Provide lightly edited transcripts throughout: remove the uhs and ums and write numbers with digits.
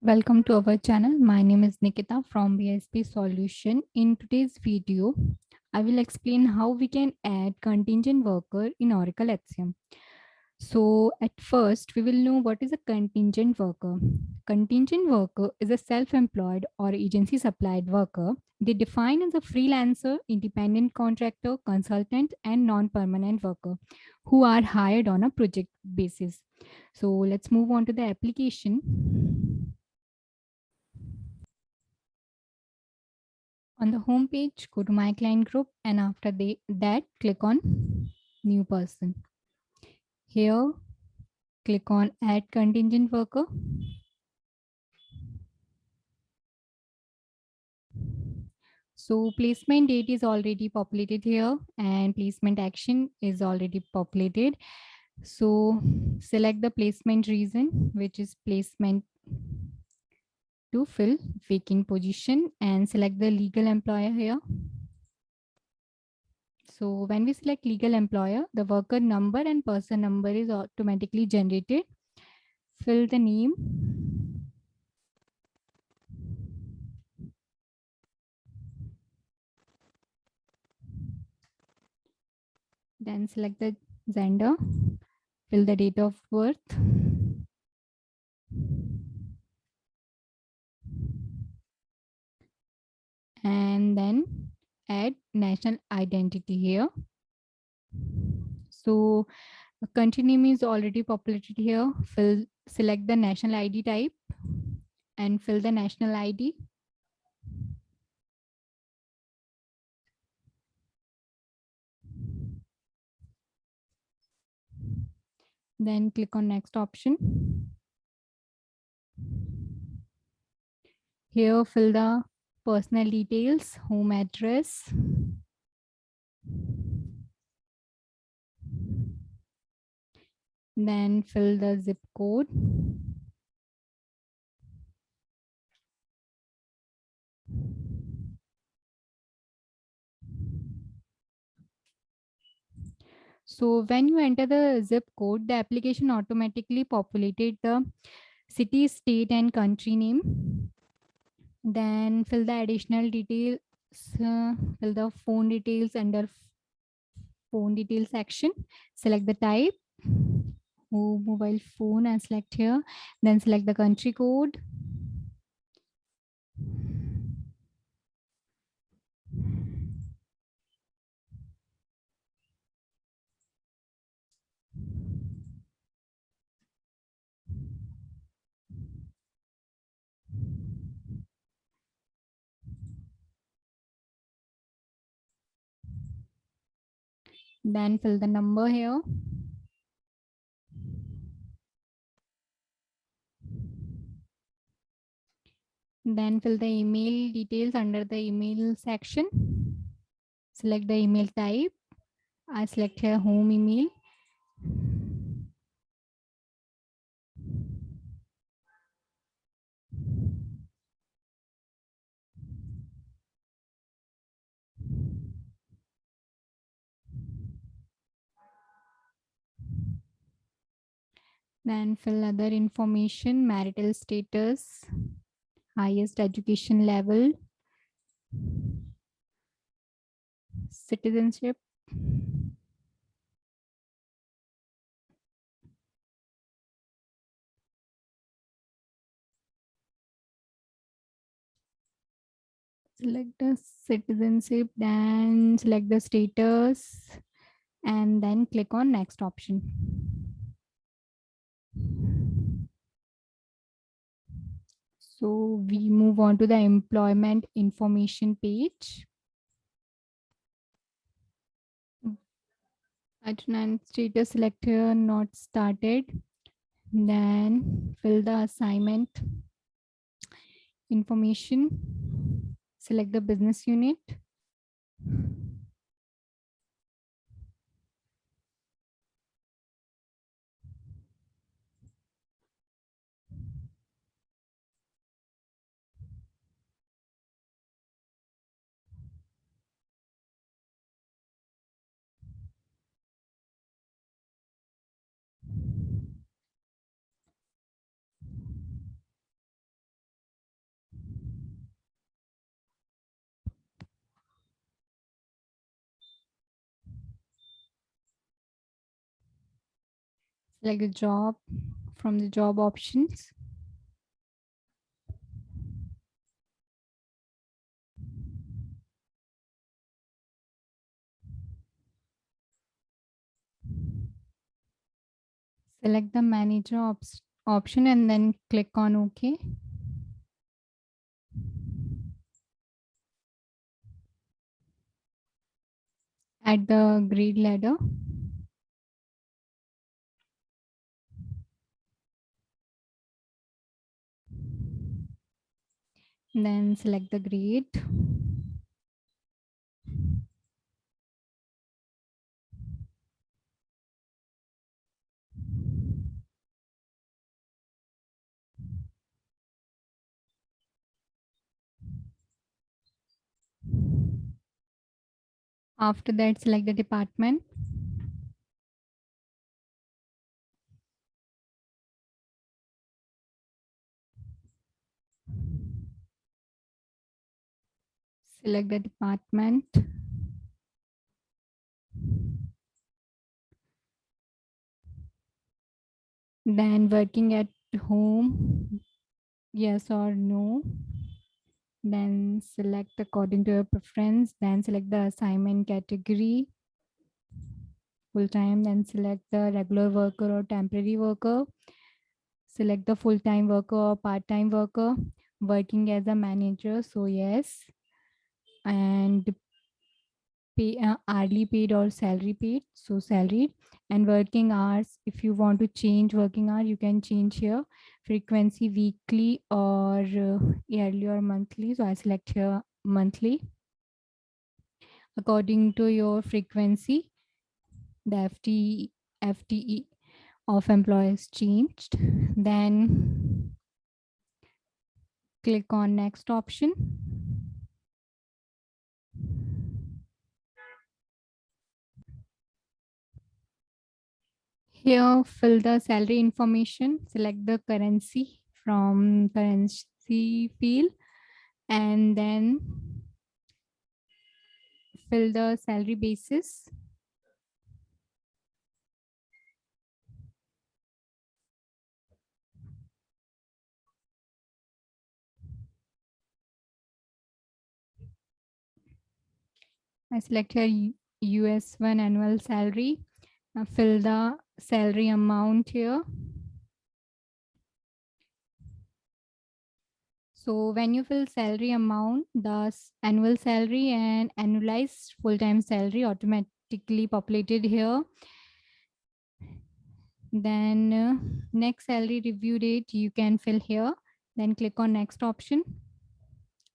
Welcome to our channel. My name is Nikita from BSP Solution. In today's video, I will explain how we can add contingent worker in Oracle HCM. So at first, we will know what is a contingent worker. Contingent worker is a self-employed or agency supplied worker. They define as a freelancer, independent contractor, consultant, and non-permanent worker who are hired on a project basis. So let's move on to the application. On the home page, go to my client group, and after that click on new person. Here click on add contingent worker. So placement date is already populated here and placement action is already populated. So select the placement reason, which is placement to fill vacant position, and select the legal employer here. So when we select legal employer, the worker number and person number is automatically generated. Fill the name. Then select the gender. Fill the date of birth. And then add national identity here. So country name is already populated here. Select the national ID type and fill the national ID. Then click on next option. Here fill the personal details, home address. Then fill the zip code. So when you enter the zip code, the application automatically populated the city, state, and country name. Then fill the additional details, fill the phone details under phone details section. Select the type, mobile phone, and select here. Then select the country code. Then fill the number here. Then fill the email details under the email section. Select the email type. I select here home email. Then fill other information, marital status, highest education level, citizenship. Select the citizenship, then select the status, and then click on next option. So we move on to the employment information page. Attendance status select here, not started. Then fill the assignment information. Select the business unit. Select the job from the job options. Select the manager option and then click on OK. Add the grade ladder. Then select the grade. After that, select the department. Select the department. Then working at home, yes or no. Then select according to your preference. Then select the assignment category, full time. Then select the regular worker or temporary worker. Select the full time worker or part time worker. Working as a manager, so yes. And pay hourly paid or salary paid, so salaried. And working hours, if you want to change working hour, you can change here. Frequency, weekly or yearly or monthly, so I select here monthly. According to your frequency, the FTE of employees changed. Then click on next option. Here, fill the salary information, select the currency from currency field, and then fill the salary basis. I select here US1 annual salary, fill the salary amount here. So when you fill salary amount, the annual salary and annualized full-time salary automatically populated here. Then next salary review date you can fill here. Then click on next option.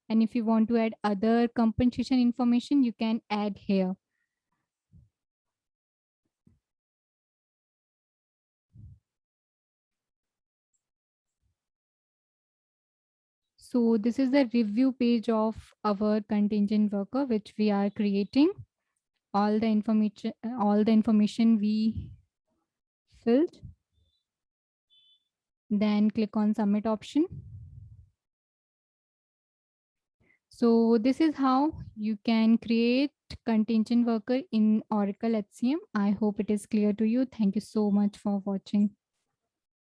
And if you want to add other compensation information, you can add here. So this is the review page of our contingent worker, which we are creating. All the information we filled. Then click on submit option. So this is how you can create contingent worker in Oracle HCM. I hope it is clear to you. Thank you so much for watching.